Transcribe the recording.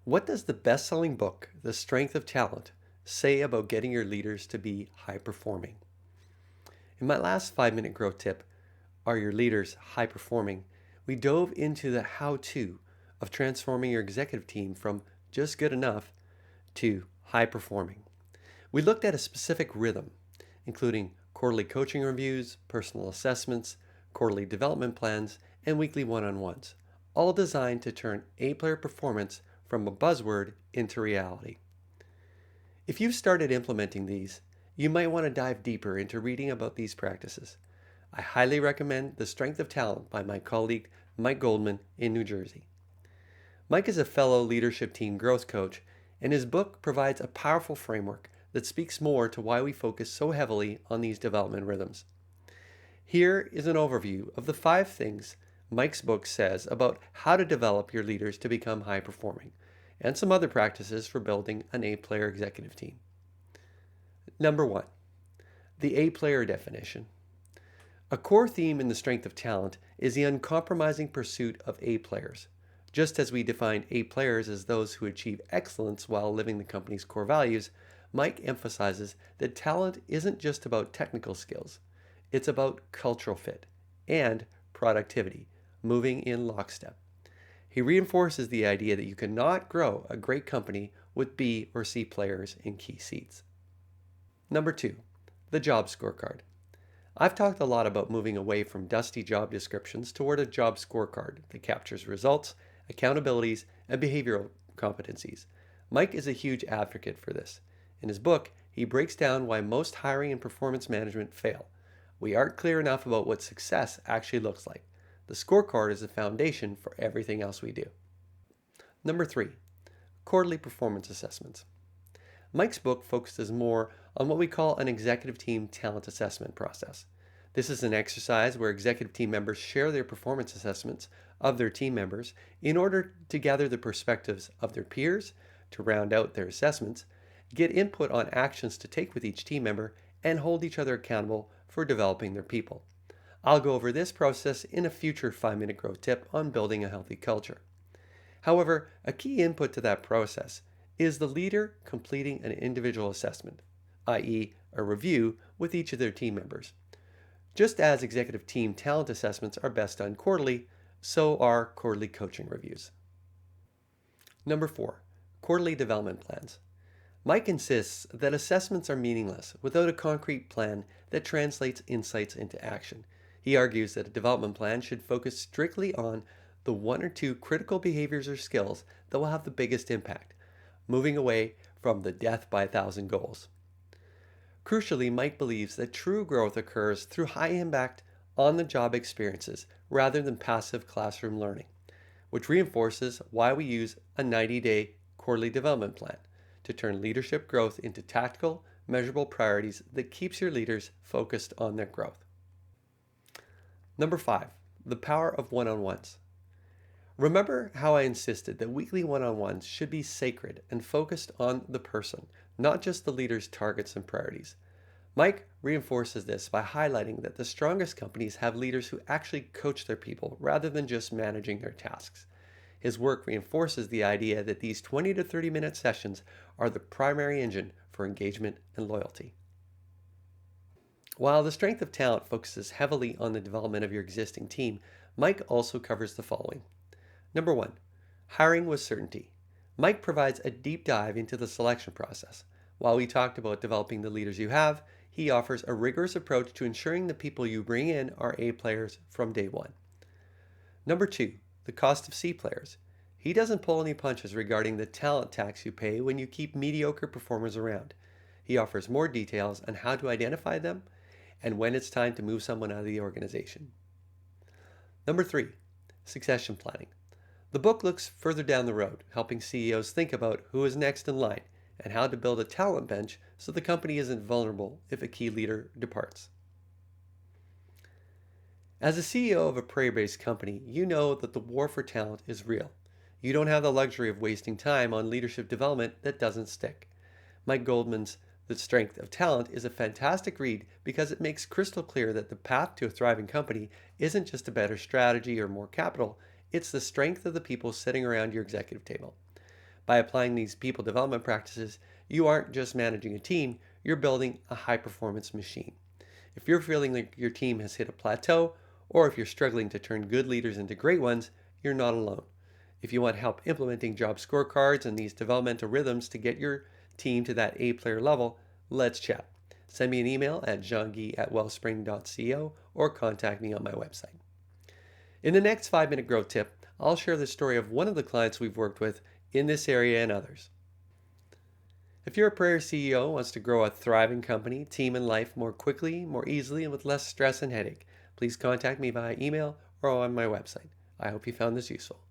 What does the best-selling book, The Strength of Talent, say about getting your leaders to be high performing? In my last 5-minute growth tip, Are Your Leaders High Performing? We dove into the how-to of transforming your executive team from just good enough to high performing. We looked at a specific rhythm, including quarterly coaching reviews, personal assessments, quarterly development plans, and weekly one-on-ones, all designed to turn A-player performance from a buzzword into reality. If you've started implementing these, you might want to dive deeper into reading about these practices. I highly recommend The Strength of Talent by my colleague Mike Goldman in New Jersey. Mike is a fellow leadership team growth coach, and his book provides a powerful framework that speaks more to why we focus so heavily on these development rhythms. Here is an overview of the 5 things Mike's book says about how to develop your leaders to become high performing, and some other practices for building an A-player executive team. Number 1, the A-player definition. A core theme in The Strength of Talent is the uncompromising pursuit of A-players. Just as we define A-players as those who achieve excellence while living the company's core values, Mike emphasizes that talent isn't just about technical skills. It's about cultural fit and productivity, moving in lockstep. He reinforces the idea that you cannot grow a great company with B or C players in key seats. Number 2, the job scorecard. I've talked a lot about moving away from dusty job descriptions toward a job scorecard that captures results, accountabilities, and behavioral competencies. Mike is a huge advocate for this. In his book, he breaks down why most hiring and performance management fail. We aren't clear enough about what success actually looks like. The scorecard is the foundation for everything else we do. Number 3, quarterly performance assessments. Mike's book focuses more on what we call an executive team talent assessment process. This is an exercise where executive team members share their performance assessments of their team members in order to gather the perspectives of their peers, to round out their assessments, get input on actions to take with each team member, and hold each other accountable for developing their people. I'll go over this process in a future 5-minute growth tip on building a healthy culture. However, a key input to that process is the leader completing an individual assessment, i.e., a review with each of their team members. Just as executive team talent assessments are best done quarterly, so are quarterly coaching reviews. Number 4, quarterly development plans. Mike insists that assessments are meaningless without a concrete plan that translates insights into action. He argues that a development plan should focus strictly on the 1 or 2 critical behaviors or skills that will have the biggest impact, moving away from the death by 1,000 goals. Crucially, Mike believes that true growth occurs through high-impact, on-the-job experiences rather than passive classroom learning, which reinforces why we use a 90-day quarterly development plan to turn leadership growth into tactical, measurable priorities that keeps your leaders focused on their growth. Number 5, the power of one-on-ones. Remember how I insisted that weekly one-on-ones should be sacred and focused on the person, not just the leader's targets and priorities. Mike reinforces this by highlighting that the strongest companies have leaders who actually coach their people rather than just managing their tasks. His work reinforces the idea that these 20 to 30-minute sessions are the primary engine for engagement and loyalty. While The Strength of Talent focuses heavily on the development of your existing team, Mike also covers the following. Number 1, hiring with certainty. Mike provides a deep dive into the selection process. While we talked about developing the leaders you have, he offers a rigorous approach to ensuring the people you bring in are A players from day one. Number 2, the cost of C players. He doesn't pull any punches regarding the talent tax you pay when you keep mediocre performers around. He offers more details on how to identify them and when it's time to move someone out of the organization. Number 3, succession planning. The book looks further down the road, helping CEOs think about who is next in line and how to build a talent bench so the company isn't vulnerable if a key leader departs. As a CEO of a prayer-based company, you know that the war for talent is real. You don't have the luxury of wasting time on leadership development that doesn't stick. Mike Goldman's The Strength of Talent is a fantastic read because it makes crystal clear that the path to a thriving company isn't just a better strategy or more capital, it's the strength of the people sitting around your executive table. By applying these people development practices, you aren't just managing a team, you're building a high performance machine. If you're feeling like your team has hit a plateau, or if you're struggling to turn good leaders into great ones, you're not alone. If you want help implementing job scorecards and these developmental rhythms to get your team to that A player level, let's chat. Send me an email at jeanguy@wellspring.co or contact me on my website. In the next 5-minute growth tip, I'll share the story of one of the clients we've worked with in this area and others. If you're a prayer CEO who wants to grow a thriving company, team, and life more quickly, more easily, and with less stress and headache, please contact me via email or on my website. I hope you found this useful.